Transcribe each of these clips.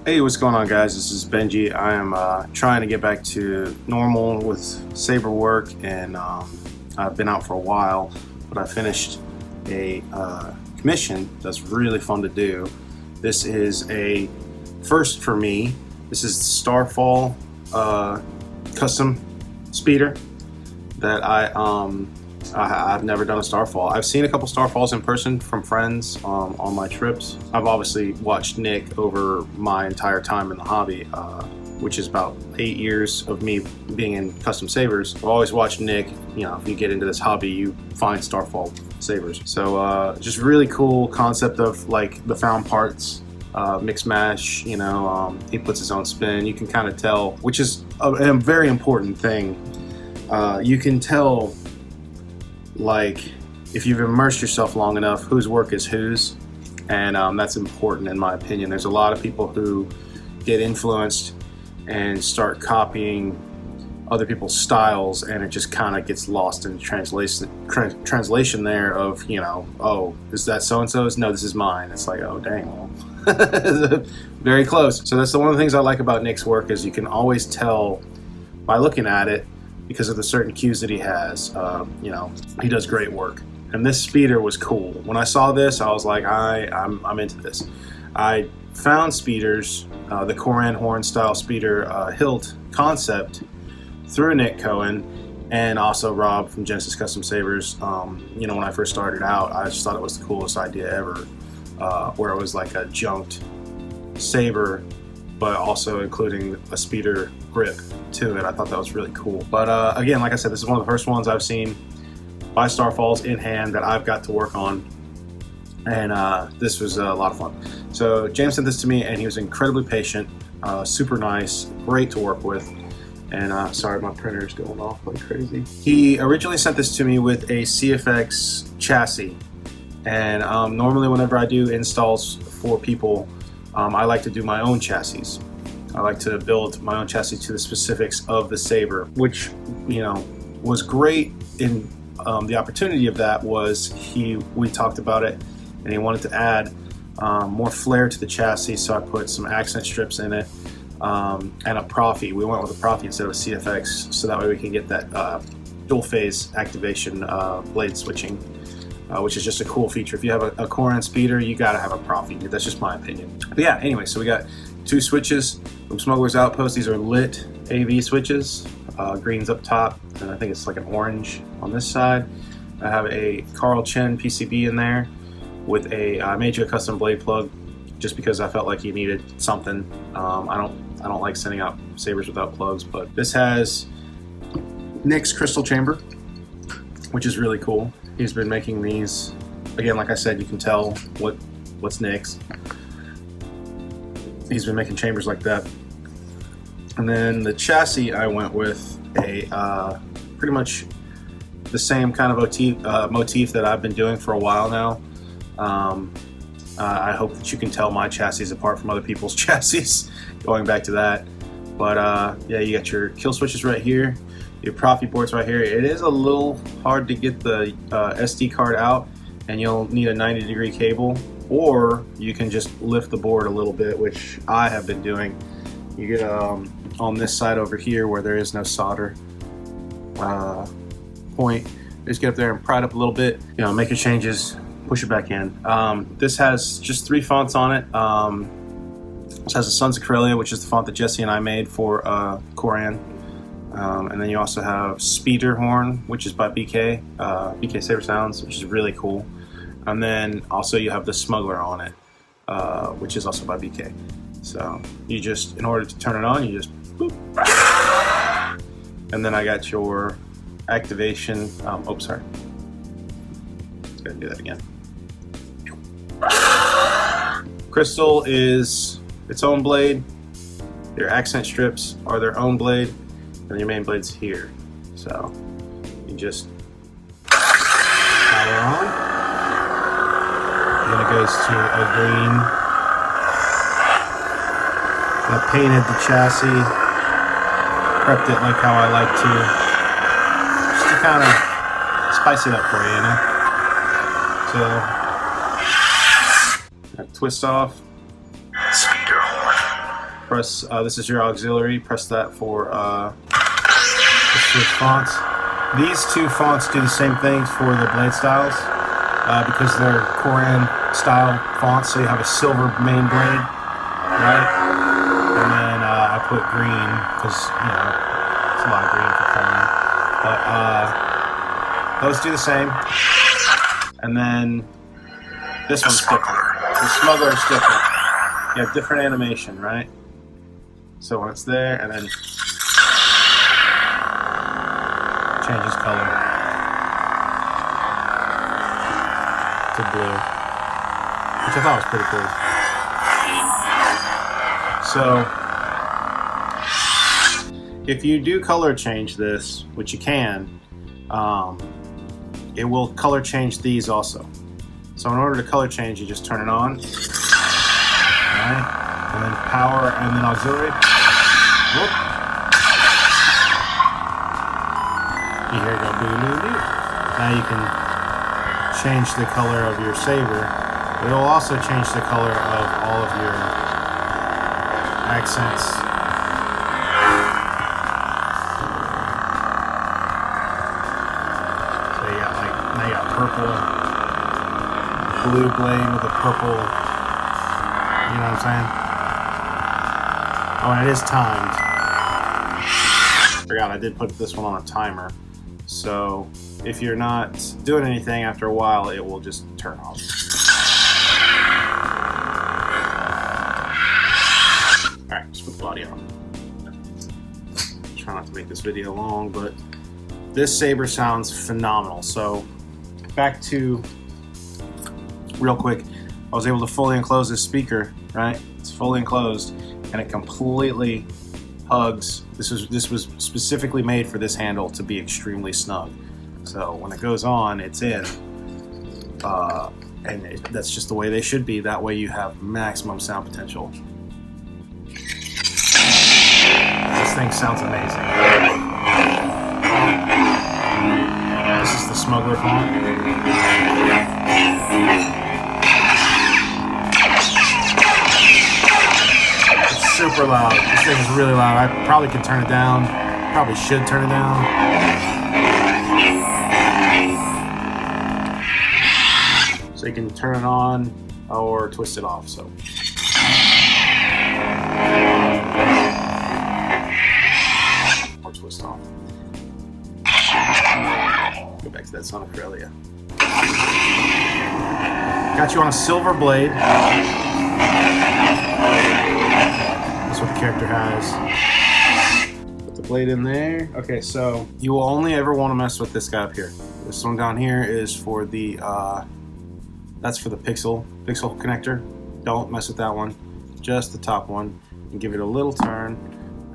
Hey, what's going on, guys? This is Benji. I am trying to get back to normal with saber work, and I've been out for a while, but I finished a commission that's really fun to do. This is a first for me. This is Starfall custom speeder that I've never done a Starfall. I've seen a couple Starfalls in person from friends on my trips. I've obviously watched Nick over my entire time in the hobby, which is about 8 years of me being in custom sabers. I've always watched Nick. You know, if you get into this hobby, you find Starfall sabers. So just really cool concept of like the found parts. Mix mash, you know, he puts his own spin. You can kind of tell, which is a very important thing. You can tell, like, if you've immersed yourself long enough, whose work is whose, and that's important in my opinion. There's a lot of people who get influenced and start copying other people's styles, and it just kind of gets lost in translation there of, you know, oh, is that so-and-so's? No, this is mine. It's like, oh, dang, well, very close. So that's one of the things I like about Nick's work, is you can always tell by looking at it, because of the certain cues that he has. You know, he does great work. And this speeder was cool. When I saw this, I was like, I'm into this. I found speeders, the Koran horn style speeder hilt concept through Nick Cohen and also Rob from Genesis Custom Sabers. You know, when I first started out, I just thought it was the coolest idea ever, where it was like a junked saber, but also including a speeder grip to it. I thought that was really cool. But again, like I said, this is one of the first ones I've seen by Starfalls in hand that I've got to work on, and this was a lot of fun. So James sent this to me, and he was incredibly patient, super nice, great to work with. And sorry, my printer is going off like crazy. He originally sent this to me with a CFX chassis, and normally whenever I do installs for people, I like to do my own chassis. I like to build my own chassis to the specifics of the saber, which, you know, was great. In the opportunity of that was we talked about it, and he wanted to add more flair to the chassis, so I put some accent strips in it and a proffie. We went with a proffie instead of a CFX, so that way we can get that dual phase activation blade switching, which is just a cool feature. If you have a Koran speeder, you gotta have a proffie. That's just my opinion. But yeah, anyway, so we got 2 switches from Smugglers Outpost. These are lit AV switches. Green's up top, and I think it's like an orange on this side. I have a Carl Chen PCB in there with I made you a custom blade plug just because I felt like you needed something. I don't like sending out sabers without plugs, but this has Nick's crystal chamber, which is really cool. He's been making these. Again, like I said, you can tell what's Nick's. He's been making chambers like that. And then the chassis, I went with a pretty much the same kind of motif that I've been doing for a while now. I hope that you can tell my chassis apart from other people's chassis, going back to that. But yeah, you got your kill switches right here, your proffie ports right here. It is a little hard to get the SD card out, and you'll need a 90-degree cable, or you can just lift the board a little bit, which I have been doing. You get on this side over here where there is no solder point, just get up there and pry it up a little bit, you know, make your changes, push it back in. This has just 3 fonts on it. This has the Sons of Corellia, which is the font that Jesse and I made for Koran. And then you also have Speeder Horn, which is by BK Saber Sounds, which is really cool. And then also you have the Smuggler on it, which is also by BK. So you just, in order to turn it on, you just boop. And then I got your activation. Oh, sorry. Let's go do that again. Crystal is its own blade. Your accent strips are their own blade, and your main blade's here. So you just power on. Then it goes to a green. I painted the chassis, prepped it like how I like to, just to kind of spice it up for you, you know? So, twist off. Speeder horn. press, this is your auxiliary, press that for switch fonts. These two fonts do the same thing for the blade styles because they're Koran style fonts, so you have a silver main blade, right? And then I put green because, you know, it's a lot of green for coloring. But those do the same. And then this one's different. The smuggler is different. You have different animation, right? So when it's there, and then changes color to blue, which I thought was pretty cool. So if you do color change this, which you can, it will color change these also. So in order to color change, you just turn it on, right? And then power, and then auxiliary. Whoop. You hear it go boo boo boo. Now you can change the color of your saber. It will also change the color of all of your accents. So you got like, now you got purple, blue blade with a purple, you know what I'm saying? Oh, and it is timed. Forgot I did put this one on a timer. So if you're not doing anything, after a while it will just turn off. Alright, just put the body on. Try not to make this video long, but this saber sounds phenomenal. So back to, real quick, I was able to fully enclose this speaker, right? It's fully enclosed and it completely hugs. This was specifically made for this handle to be extremely snug. So when it goes on, it's in. That's just the way they should be. That way you have maximum sound potential. This thing sounds amazing. This is the smuggler font. Super loud. This thing is really loud. I probably could turn it down. Probably should turn it down. So you can turn it on or twist it off. So or twist off. Go back to that sonic earlier. Got you on a silver blade. That's what the character has. Put the blade in there. Okay, so you will only ever want to mess with this guy up here. This one down here is for the that's for the pixel connector. Don't mess with that one. Just the top one, and give it a little turn.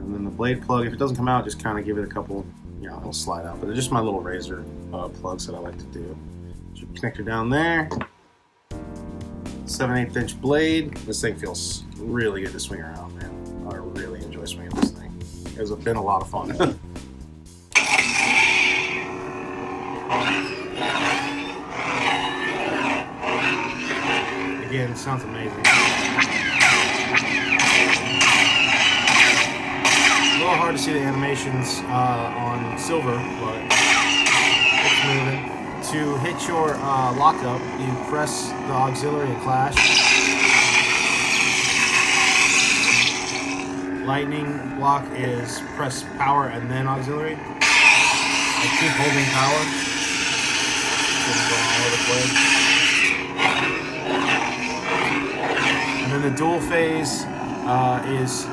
And then the blade plug, if it doesn't come out, just kind of give it a couple, you know, it'll slide out. But they're just my little razor plugs that I like to do. So connector down there. 7/8 inch blade. This thing feels really good to swing around, man. I really enjoy swinging this thing. It's been a lot of fun. Again, it sounds amazing. A little hard to see the animations on silver, but it's moving. To hit your lockup, you press the auxiliary and clash. Lightning block is press power and then auxiliary. I keep holding power. Going all over the place. And then the dual phase is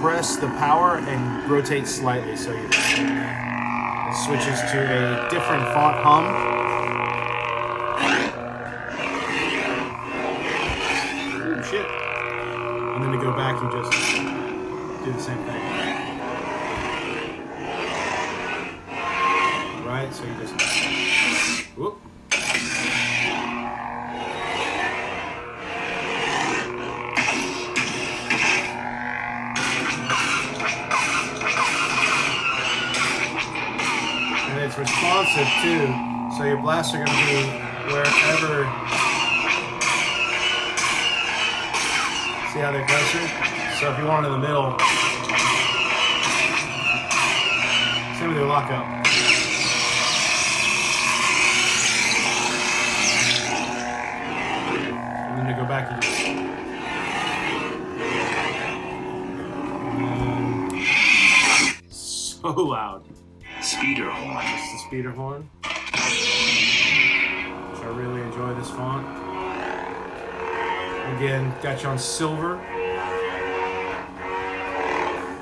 press the power and rotate slightly, so it switches to a different font hum. Oh, shit. And then to go back, you just do the same thing. Right, so you just, whoop. And it's responsive too, so your blasts are going to be wherever. See how they're closer? So if you want it in the middle, same with your lockup. And then to go back, you just... so loud. Speeder horn. It's the speeder horn. Which I really enjoy this font. Again, got you on silver.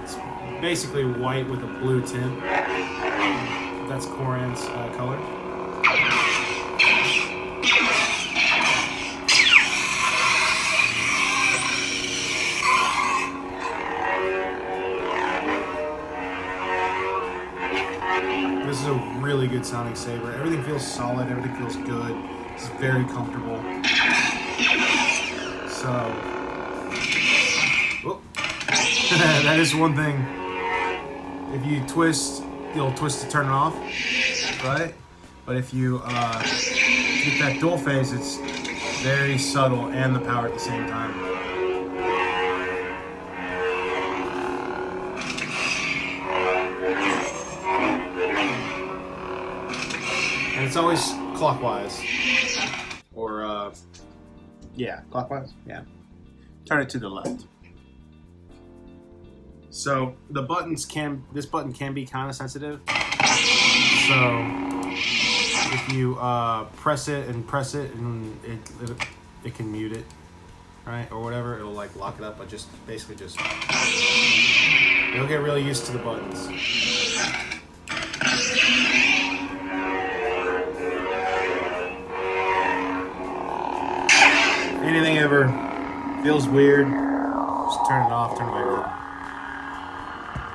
It's basically white with a blue tint. That's Coran's color. This is a really good sounding saber. Everything feels solid, everything feels good. It's very comfortable. So, that is one thing. If you twist, you'll twist to turn it off, right? But if you get that dual phase, it's very subtle and the power at the same time. And it's always clockwise. Or, yeah, clockwise? Yeah. Turn it to the left. So, the buttons this button can be kind of sensitive. So, if you press it, and it can mute it, right? Or whatever, it'll like lock it up, but just, basically just, you'll get really used to the buttons. Anything ever feels weird, just turn it off, turn it back on.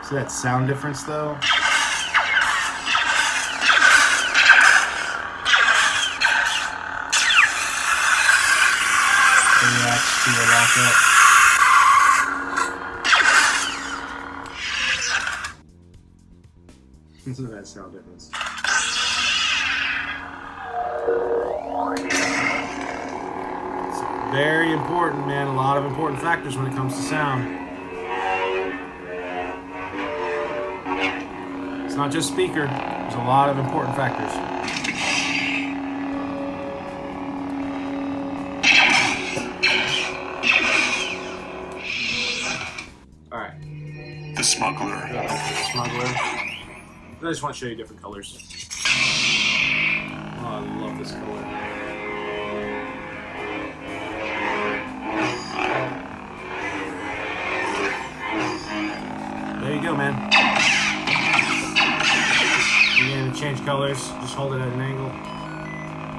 See that sound difference though? Relax to your lockup. Listen to that sound difference. Very important, man. A lot of important factors when it comes to sound. It's not just speaker. There's a lot of important factors. All right. The smuggler. Smuggler. I just want to show you different colors. Oh, I love this color. There you go, man. Again, to change colors, just hold it at an angle.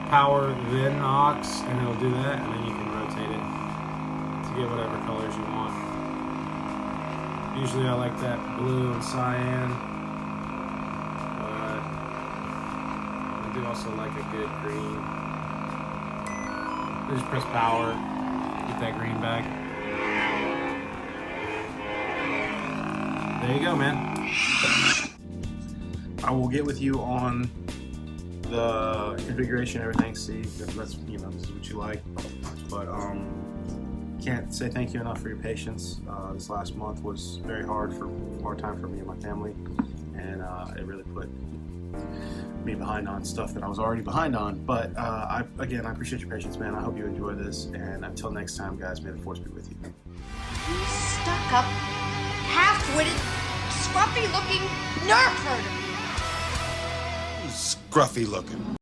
Power, then aux, and it'll do that, and then you can rotate it to get whatever colors you want. Usually I like that blue and cyan, but I do also like a good green. I just press power, get that green back. There you go, man. I will get with you on the configuration and everything, see if that's, this is what you like. But can't say thank you enough for your patience. This last month was very hard time for me and my family, and it really put me behind on stuff that I was already behind on. But I appreciate your patience, man. I hope you enjoy this, and until next time, guys, may the force be with you. You stuck-up, half-witted, scruffy-looking nerf herder. Scruffy looking.